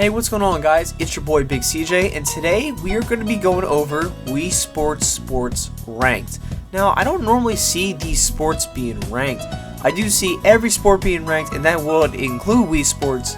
Hey, what's going on, guys? It's your boy Big CJ, and today we are going to be going over Wii Sports Ranked. Now, I don't normally see these sports being ranked. I do see every sport being ranked, and that would include Wii Sports,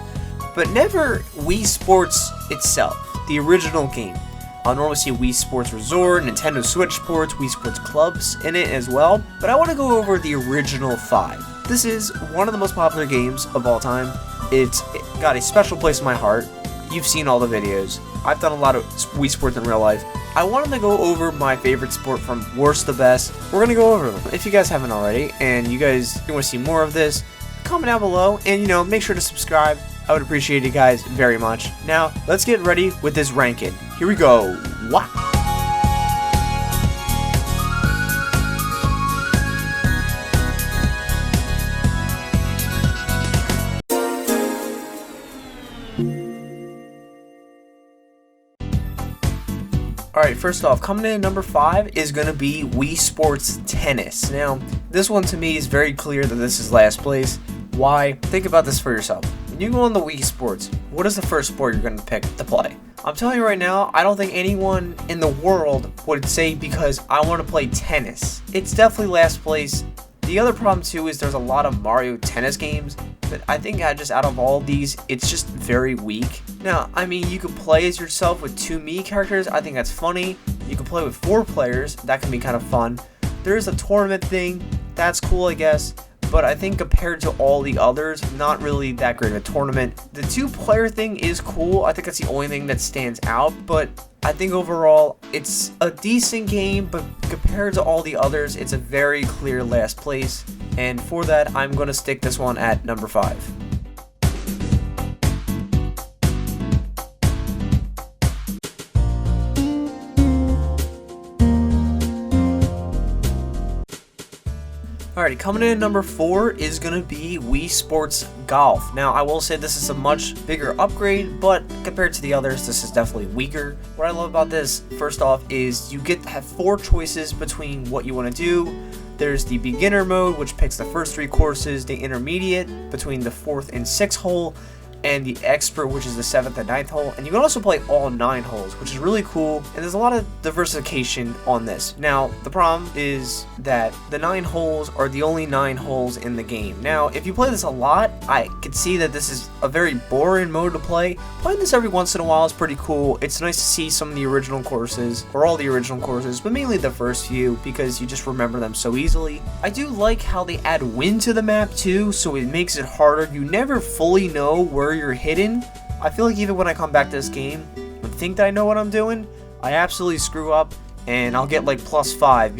but never Wii Sports itself, the original game. I'll normally see Wii Sports Resort, Nintendo Switch Sports, Wii Sports Clubs in it as well, but I want to go over the original 5. This is one of the most popular games of all time. It's got a special place in my heart. You've seen all the videos. I've done a lot of Wii Sports in real life. I wanted to go over my favorite sport from worst to best. We're going to go over them. If you guys haven't already, and you guys want to see more of this, comment down below, and make sure to subscribe. I would appreciate it, guys, very much. Now, let's get ready with this ranking. Here we go. What? Alright, first off, coming in at number 5 is going to be Wii Sports Tennis. Now, this one to me is very clear that this is last place. Why? Think about this for yourself. When you go on the Wii Sports, what is the first sport you're going to pick to play? I'm telling you right now, I don't think anyone in the world would say because I want to play tennis. It's definitely last place. The other problem too is there's a lot of Mario Tennis games, but I think just out of all these, it's just very weak. Now, I mean, you could play as yourself with 2 Mii characters. I think that's funny. You can play with 4 players. That can be kind of fun. There's a tournament thing. That's cool, I guess. But I think compared to all the others, not really that great of a tournament. The 2-player thing is cool. I think that's the only thing that stands out. But I think overall, it's a decent game. But compared to all the others, it's a very clear last place. And for that, I'm going to stick this one at number 5. Alrighty, coming in at number 4 is going to be Wii Sports Golf. Now, I will say this is a much bigger upgrade, but compared to the others, this is definitely weaker. What I love about this, first off, is you get to have 4 choices between what you want to do. There's the beginner mode, which picks the first 3 courses, the intermediate between the 4th and 6th hole, and the expert, which is the 7th and 9th hole. And you can also play all 9 holes, which is really cool. And there's a lot of diversification on this. Now, the problem is that the 9 holes are the only 9 holes in the game. Now, if you play this a lot, I could see that this is a very boring mode to play. Playing this every once in a while is pretty cool. It's nice to see some of the original courses, or all the original courses, but mainly the first few, because you just remember them so easily. I do like how they add wind to the map too, so it makes it harder. You never fully know where you're hidden. I feel like even when I come back to this game and think that I know what I'm doing, I absolutely screw up and I'll get like +5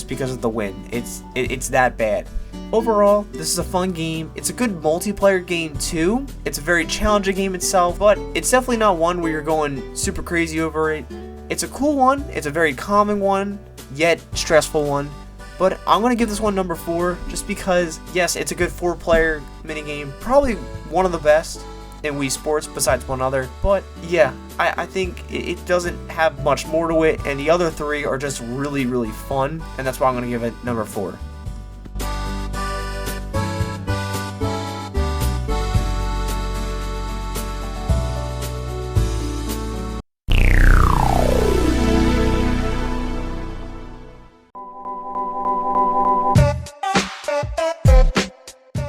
because of the wind. It's that bad. Overall, this is a fun game. It's a good multiplayer game too. It's a very challenging game itself, but it's definitely not one where you're going super crazy over it. It's a cool one. It's a very calming one, yet stressful one. But I'm going to give this one number 4 just because, yes, it's a good 4-player minigame. Probably one of the best in Wii Sports besides one other. But yeah, I think it doesn't have much more to it. And the other 3 are just really, really fun. And that's why I'm going to give it number 4.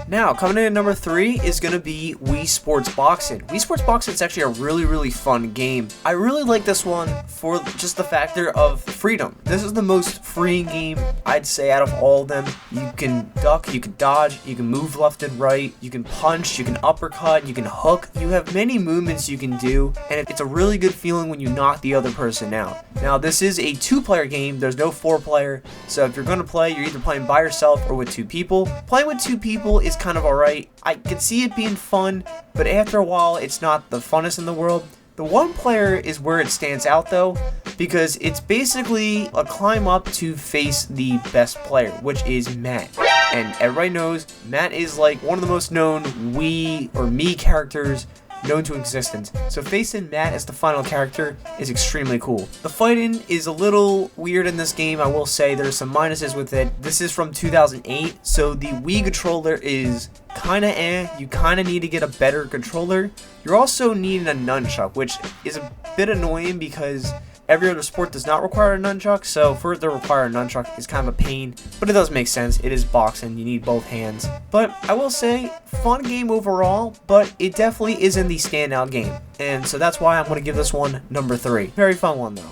Now, coming in at number 3 is going to be Wii Sports Boxing. Wii Sports Boxing is actually a really, really fun game. I really like this one for just the factor of freedom. This is the most freeing game, I'd say, out of all of them. You can duck, you can dodge, you can move left and right, you can punch, you can uppercut, you can hook. You have many movements you can do, and it's a really good feeling when you knock the other person out. Now, this is a 2-player game. There's no 4-player, so if you're going to play, you're either playing by yourself or with 2 people. Playing with 2 people is kind of alright. I could see it being fun, but after a while, it's not the funnest in the world. The 1-player is where it stands out though, because it's basically a climb up to face the best player, which is Matt. And everybody knows Matt is like one of the most known Wii or Mii characters known to existence. So facing Matt as the final character is extremely cool. The fighting is a little weird in this game, I will say. There's some minuses with it. This is from 2008, so the Wii controller is kinda you kinda need to get a better controller. You're also needing a nunchuck, which is a bit annoying because every other sport does not require a nunchuck, so for it to require a nunchuck is kind of a pain, but it does make sense. It is boxing, you need both hands. But I will say, fun game overall, but it definitely isn't the standout game. And so that's why I'm going to give this one number 3. Very fun one though.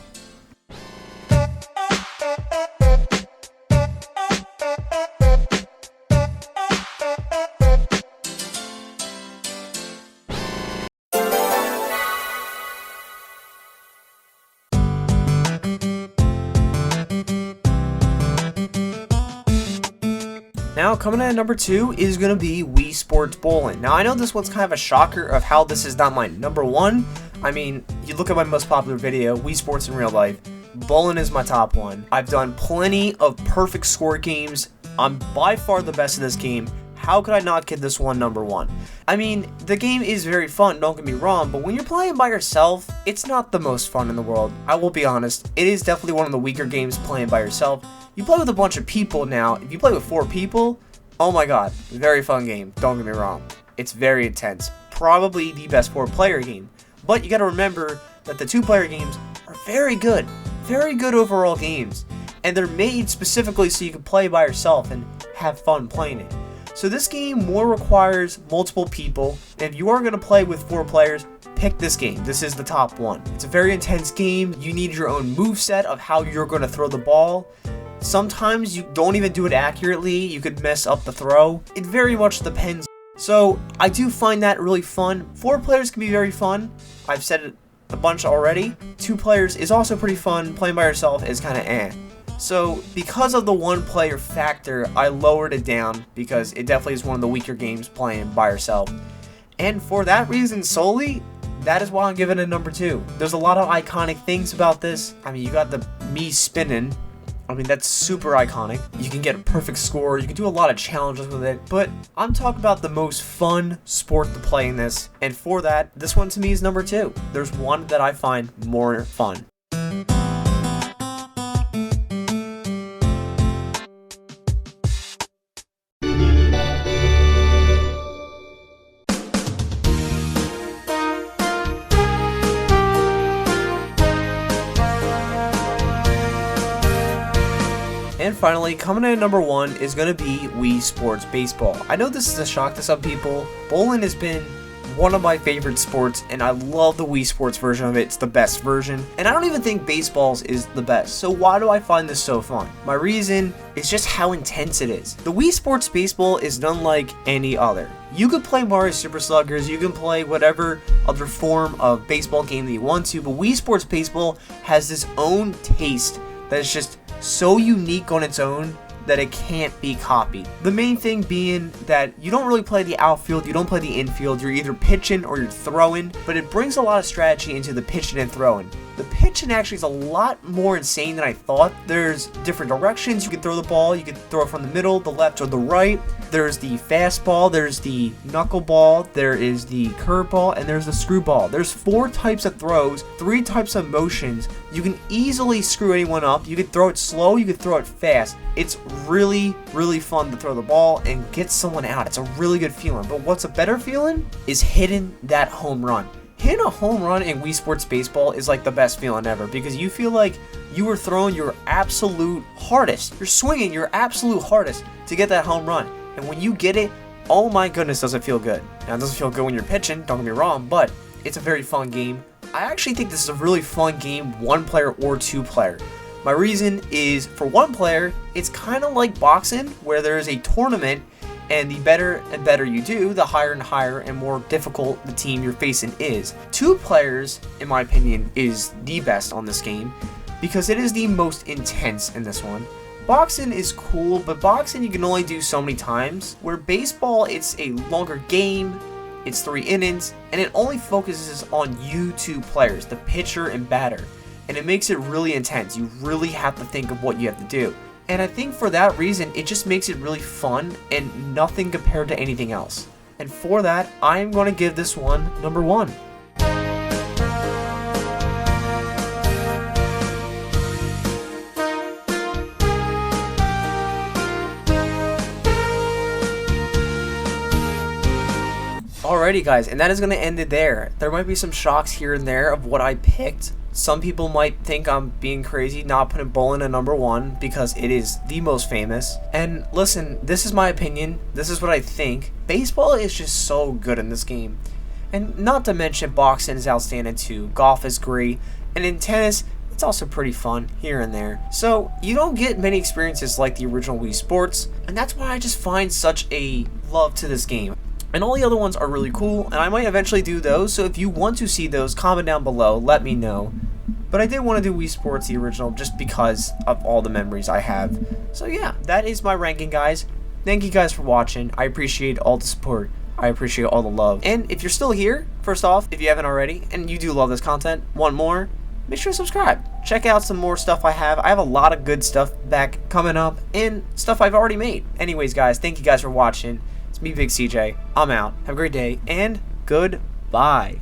Now, coming in at number 2 is going to be Wii Sports Bowling. Now, I know this one's kind of a shocker of how this is not my number 1. I mean, you look at my most popular video, Wii Sports in Real Life, bowling is my top 1. I've done plenty of perfect score games. I'm by far the best in this game. How could I not get this one number 1? I mean, the game is very fun, don't get me wrong, but when you're playing by yourself, it's not the most fun in the world. I will be honest, it is definitely one of the weaker games playing by yourself. You play with a bunch of people now. If you play with 4 people, oh my god, very fun game, don't get me wrong. It's very intense. Probably the best 4-player game. But you gotta remember that the 2-player games are very good. Very good overall games. And they're made specifically so you can play by yourself and have fun playing it. So this game more requires multiple people. If you are going to play with 4 players, pick this game. This is the top one. It's a very intense game. You need your own moveset of how you're going to throw the ball. Sometimes you don't even do it accurately. You could mess up the throw. It very much depends. So I do find that really fun. 4 players can be very fun. I've said it a bunch already. 2 players is also pretty fun. Playing by yourself is kind of eh. So because of the 1-player factor, I lowered it down because it definitely is one of the weaker games playing by yourself. And for that reason solely, that is why I'm giving it a number 2. There's a lot of iconic things about this. I mean, you got the me spinning. I mean, that's super iconic. You can get a perfect score. You can do a lot of challenges with it. But I'm talking about the most fun sport to play in this. And for that, this one to me is number 2. There's one that I find more fun. And finally, coming in at number 1 is going to be Wii Sports Baseball. I know this is a shock to some people. Bowling has been one of my favorite sports, and I love the Wii Sports version of it. It's the best version. And I don't even think Baseballs is the best. So why do I find this so fun? My reason is just how intense it is. The Wii Sports Baseball is unlike any other. You could play Mario Super Sluggers, you can play whatever other form of baseball game that you want to, but Wii Sports Baseball has its own taste that is just so unique on its own that it can't be copied. The main thing being that you don't really play the outfield, you don't play the infield, you're either pitching or you're throwing, but it brings a lot of strategy into the pitching and throwing. The pitching actually is a lot more insane than I thought. There's different directions you can throw the ball. You can throw it from the middle, the left, or the right. There's the fastball, there's the knuckleball, there is the curveball, and there's the screwball. There's 4 types of throws, 3 types of motions. You can easily screw anyone up. You can throw it slow, you can throw it fast. It's really, really fun to throw the ball and get someone out. It's a really good feeling. But what's a better feeling is hitting that home run. Hitting a home run in Wii Sports Baseball is like the best feeling ever because you feel like you were throwing your absolute hardest. You're swinging your absolute hardest to get that home run. And when you get it, oh my goodness, does it feel good. Now, it doesn't feel good when you're pitching, don't get me wrong, but it's a very fun game. I actually think this is a really fun game, 1-player or 2-player. My reason is, for 1 player, it's kind of like boxing, where there is a tournament, and the better and better you do, the higher and higher and more difficult the team you're facing is. 2 players, in my opinion, is the best on this game because it is the most intense in this one. Boxing is cool, but boxing you can only do so many times, where baseball, it's a longer game, it's 3 innings, and it only focuses on you 2 players, the pitcher and batter, and it makes it really intense. You really have to think of what you have to do. And I think for that reason, it just makes it really fun and nothing compared to anything else. And for that, I'm going to give this one number 1. Alrighty guys, and that is going to end it there. There might be some shocks here and there of what I picked. Some people might think I'm being crazy not putting bowling at number 1 because it is the most famous. And listen, this is my opinion. This is what I think. Baseball is just so good in this game. And not to mention boxing is outstanding too. Golf is great. And in tennis, it's also pretty fun here and there. So you don't get many experiences like the original Wii Sports. And that's why I just find such a love to this game. And all the other ones are really cool, and I might eventually do those, so if you want to see those, comment down below, let me know. But I did want to do Wii Sports, the original, just because of all the memories I have. So yeah, that is my ranking, guys. Thank you guys for watching. I appreciate all the support. I appreciate all the love. And if you're still here, first off, if you haven't already, and you do love this content, want more, make sure to subscribe. Check out some more stuff I have. I have a lot of good stuff back coming up, and stuff I've already made. Anyways, guys, thank you guys for watching. Me, Big CJ. I'm out. Have a great day, and goodbye.